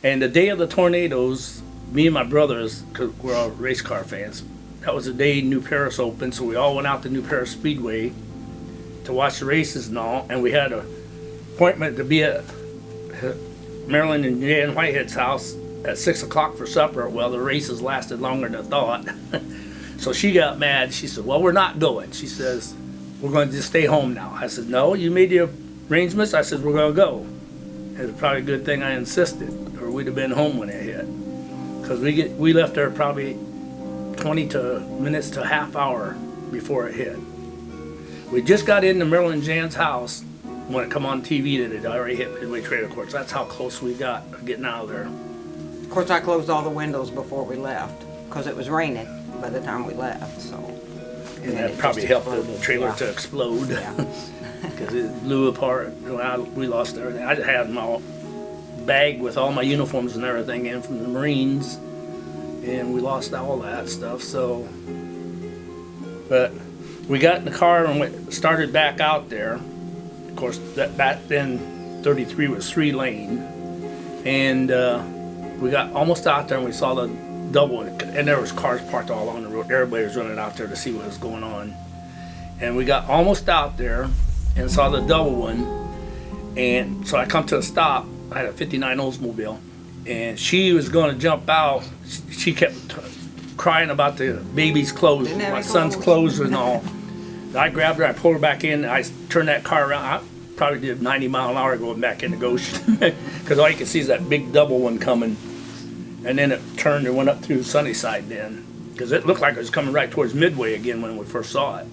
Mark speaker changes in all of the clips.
Speaker 1: And the day of the tornadoes, me and my brothers, because we're all race car fans, that was the day New Paris opened, so we all went out to New Paris Speedway to watch the races and all, and we had an appointment to be at Carolyn and Jan Whitehead's house at 6 o'clock for supper. Well, the races lasted longer than I thought. So she got mad. She said, well, we're not going. She says, we're going to just stay home now. I said, no, you made the arrangements. I said, we're going to go. And it's probably a good thing I insisted, or we'd have been home when it hit. Because we left there probably 20 minutes to a half hour before it hit. We just got into Marilyn Jan's house when it come on TV that it already hit Midway Trailer Court. So that's how close we got getting out of there.
Speaker 2: Of course, I closed all the windows before we left because it was raining by the time we left. So,
Speaker 1: and that probably helped the trailer to explode because it blew apart. We lost everything. I had my bag with all my uniforms and everything in from the Marines, and we lost all that stuff. So, but we got in the car and started back out there. Of course, back then 33 was 3-lane, and we got almost out there and we saw the double, and there was cars parked all on the road. Everybody was running out there to see what was going on, and we got almost out there and saw the double one, and so I come to a stop. I had a 59 Oldsmobile, and she was going to jump out. She kept crying about the baby's clothes, my son's clothes and all. I grabbed her, I pulled her back in, I turned that car around. I probably did 90 miles an hour going back into Goshen because all you can see is that big double one coming. And then it turned and went up through Sunnyside then, because it looked like it was coming right towards Midway again when we first saw it.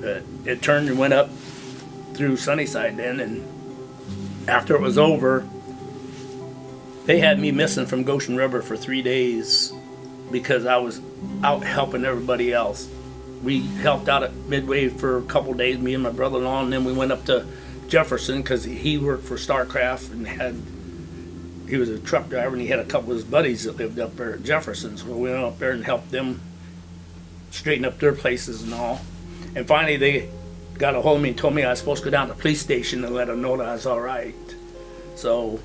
Speaker 1: But it turned and went up through Sunnyside then, and after it was over, they had me missing from Goshen River for 3 days because I was out helping everybody else. We helped out at Midway for a couple days, me and my brother-in-law, and then we went up to Jefferson because he worked for Starcraft and he was a truck driver, and he had a couple of his buddies that lived up there at Jefferson. So we went up there and helped them straighten up their places and all. And finally they got a hold of me and told me I was supposed to go down to the police station and let them know that I was all right. So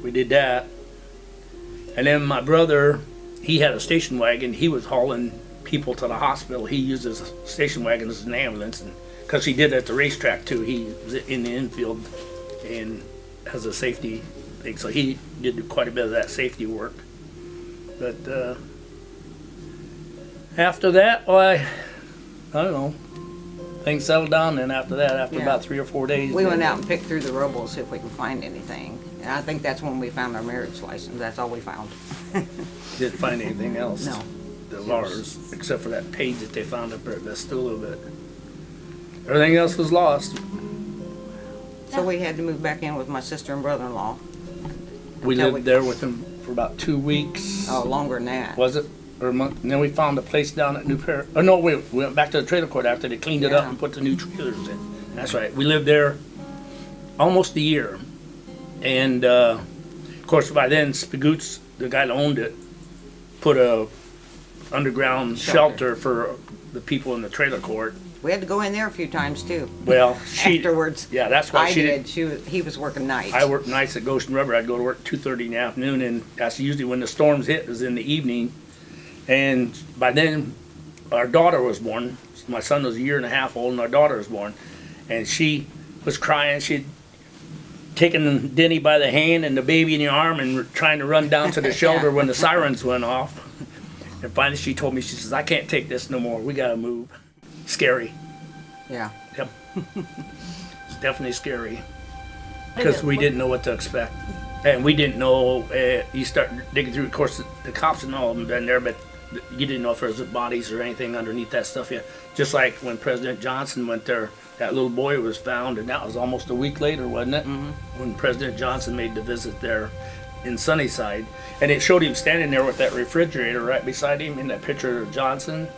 Speaker 1: we did that. And then my brother, he had a station wagon. He was hauling people to the hospital. He used his station wagon as an ambulance, and because he did it at the racetrack too. He was in the infield and has a safety thing, so he did quite a bit of that safety work. But after that, well, I don't know, things settled down. Then after that, after about 3 or 4 days,
Speaker 2: we went out and picked through the rubble to see if we could find anything. And I think that's when we found our marriage license. That's all we found.
Speaker 1: Didn't find anything else.
Speaker 2: No.
Speaker 1: Of ours, except for that page that they found up there at Vestula, but everything else was lost.
Speaker 2: So we had to move back in with my sister and brother-in-law.
Speaker 1: We lived there with them for about 2 weeks.
Speaker 2: Oh, longer than that.
Speaker 1: Was it? Or a month? And then we found a place down at New Paris. Oh no, we went back to the trailer court after they cleaned it up and put the new trailers in. That's right. We lived there almost a year, and of course by then Spagoots, the guy that owned it, put a underground shelter for the people in the trailer court.
Speaker 2: We had to go in there a few times too.
Speaker 1: Well,
Speaker 2: afterwards.
Speaker 1: Yeah, that's why she did.
Speaker 2: He was working nights.
Speaker 1: I worked nights at Goshen River. I'd go to work 2:30 in the afternoon, and that's usually when the storms hit. It was in the evening, and by then our daughter was born. My son was 1.5 years old, and our daughter was born, and she was crying. She'd taken Denny by the hand and the baby in the arm and trying to run down to the shelter when the sirens went off. And finally she told me, she says, I can't take this no more. We got to move. Scary.
Speaker 2: Yeah.
Speaker 1: Yep. It's definitely scary. Because we didn't know what to expect. And we didn't know, you start digging through, of course, the cops and all of them been there, but you didn't know if there was bodies or anything underneath that stuff yet. Just like when President Johnson went there, that little boy was found, and that was almost a week later, wasn't it? Mm-hmm. When President Johnson made the visit there in Sunnyside. And it showed him standing there with that refrigerator right beside him in that picture of Johnson.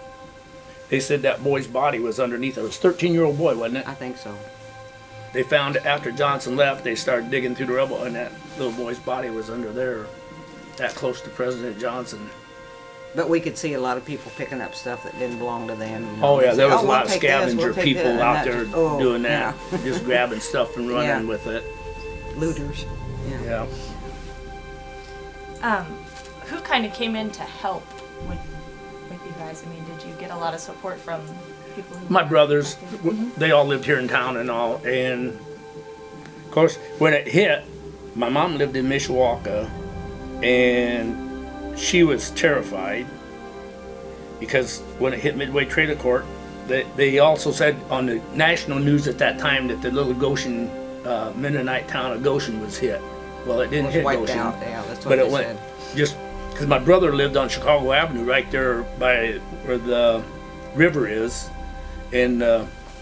Speaker 1: They said that boy's body was underneath it. It was a 13-year-old boy, wasn't it?
Speaker 2: I think so.
Speaker 1: They found it after Johnson left. They started digging through the rubble, and that little boy's body was under there, that close to President Johnson.
Speaker 2: But we could see a lot of people picking up stuff that didn't belong to them. You
Speaker 1: Oh
Speaker 2: know.
Speaker 1: yeah, there was a
Speaker 2: we'll
Speaker 1: lot of scavenger people out there doing that,
Speaker 2: yeah.
Speaker 1: just grabbing stuff and running with it.
Speaker 2: Looters.
Speaker 1: Yeah.
Speaker 3: Who kind of came in to help with you guys? I mean, did you get a lot of support from people who
Speaker 1: My brothers, they all lived here in town and all, and of course, when it hit, my mom lived in Mishawaka, and she was terrified because when it hit Midway Trailer Court, they also said on the national news at that time that the little Goshen, Mennonite town of Goshen was hit. Well, it didn't hit
Speaker 2: wiped
Speaker 1: Goshen,
Speaker 2: out, yeah, that's what
Speaker 1: but
Speaker 2: they
Speaker 1: it went
Speaker 2: said.
Speaker 1: just because my brother lived on Chicago Avenue right there by where the river is in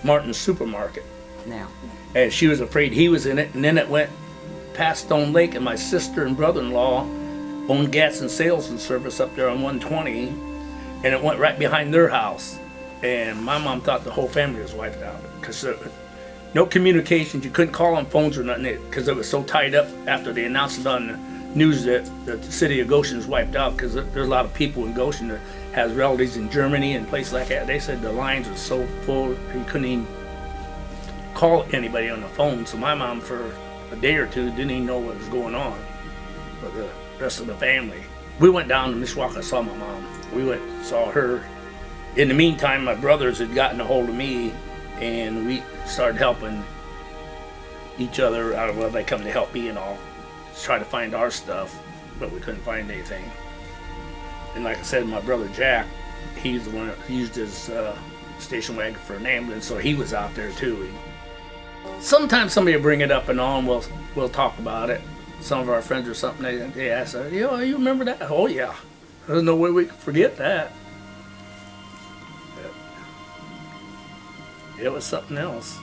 Speaker 1: Martin's Supermarket.
Speaker 2: Now,
Speaker 1: And she was afraid he was in it, and then it went past Stone Lake, and my sister and brother-in-law owned gas and sales and service up there on 120, and it went right behind their house. And my mom thought the whole family was wiped out because no communications. You couldn't call on phones or nothing because it was so tied up after they announced it on the news that the city of Goshen is wiped out, because there's a lot of people in Goshen that has relatives in Germany and places like that. They said the lines were so full you couldn't even call anybody on the phone. So my mom, for a day or two, didn't even know what was going on with the rest of the family. We went down to Mishawaka, saw my mom. We went, saw her. In the meantime, my brothers had gotten a hold of me, and we started helping each other. Well, they come to help me and all, to try to find our stuff, but we couldn't find anything. And like I said, my brother Jack, he's the one that used his station wagon for an ambulance, so he was out there too. Sometimes somebody will bring it up and all, and we'll talk about it. Some of our friends or something, they ask us, you remember that? Oh yeah, there's no way we can forget that. But it was something else.